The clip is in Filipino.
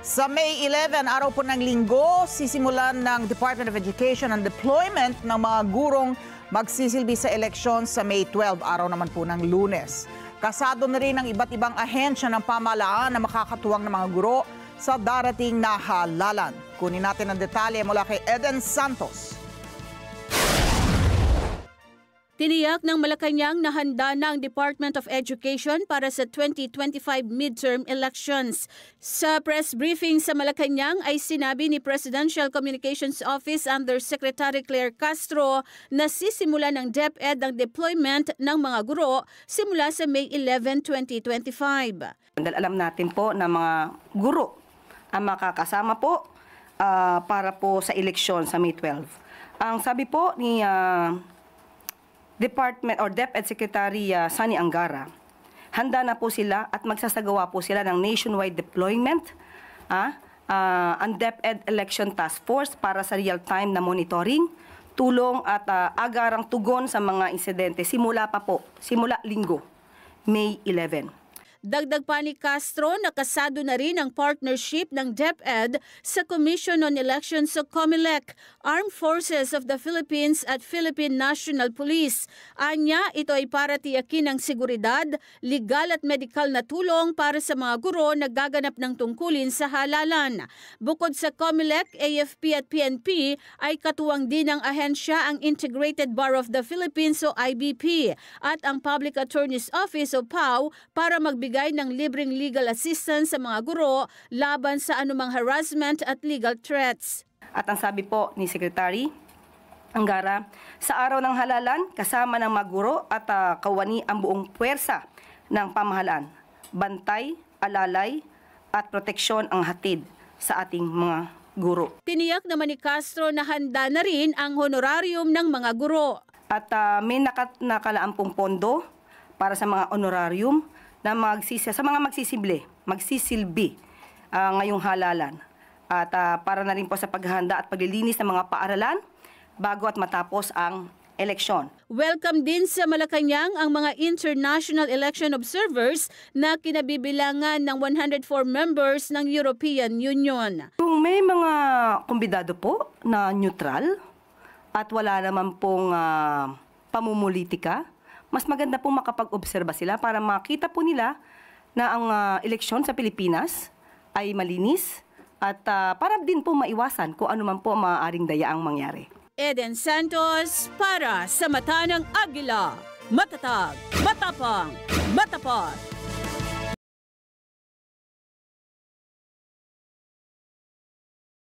Sa May 11, araw po ng Linggo, sisimulan ng Department of Education ang deployment ng mga gurong magsisilbi sa eleksyon sa May 12, araw naman po ng Lunes. Kasado na rin ang iba't ibang ahensya ng pamahalaan na makakatuwang ng mga guro sa darating na halalan. Kunin natin ang detalye mula kay Eden Santos. Tiniyak ng Malacanang na handa na ang Department of Education para sa 2025 midterm elections. Sa press briefing sa Malacanang ay sinabi ni Presidential Communications Office Undersecretary Claire Castro na sisimula ng DepEd ang deployment ng mga guro simula sa May 11, 2025. Dahil alam natin po na mga guro ang makakasama po para po sa eleksyon sa May 12. Ang sabi po ni Department or DepEd Secretary Sani Angara, handa na po sila at magsasagawa po sila ng nationwide deployment ang DepEd Election Task Force para sa real-time na monitoring, tulong at agarang tugon sa mga insidente simula Linggo, May 11. Dagdag pa ni Castro, nakasado na rin ang partnership ng DepEd sa Commission on Elections sa COMELEC, Armed Forces of the Philippines at Philippine National Police. Anya, ito ay para tiyakin ang seguridad, legal at medikal na tulong para sa mga guro na gaganap ng tungkulin sa halalan. Bukod sa COMELEC, AFP at PNP ay katuwang din ng ahensya ang Integrated Bar of the Philippines o IBP at ang Public Attorney's Office o PAO para magbigay ng libreng legal assistance sa mga guro laban sa anumang harassment at legal threats. At ang sabi po ni Secretary Angara, sa araw ng halalan, kasama ng mga guro at kawani ang buong puwersa ng pamahalaan. Bantay, alalay at proteksyon ang hatid sa ating mga guro. Tiniyak naman ni Castro na handa na rin ang honorarium ng mga guro. At may nakalaang pong pondo para sa mga honorarium na sa mga magsisilbi ngayong halalan. At para na rin po sa paghahanda at paglilinis ng mga paaralan bago at matapos ang eleksyon. Welcome din sa Malacanang ang mga international election observers na kinabibilangan ng 104 members ng European Union. Kung may mga kumbidado po na neutral at wala naman pong pamumulitika, mas maganda pong makapag-obserba sila para makita po nila na ang eleksyon sa Pilipinas ay malinis at para din po maiwasan kung ano man po maaaring dayaang mangyari. Eden Santos para sa Mata ng Agila. Matatag, matapang, matapat.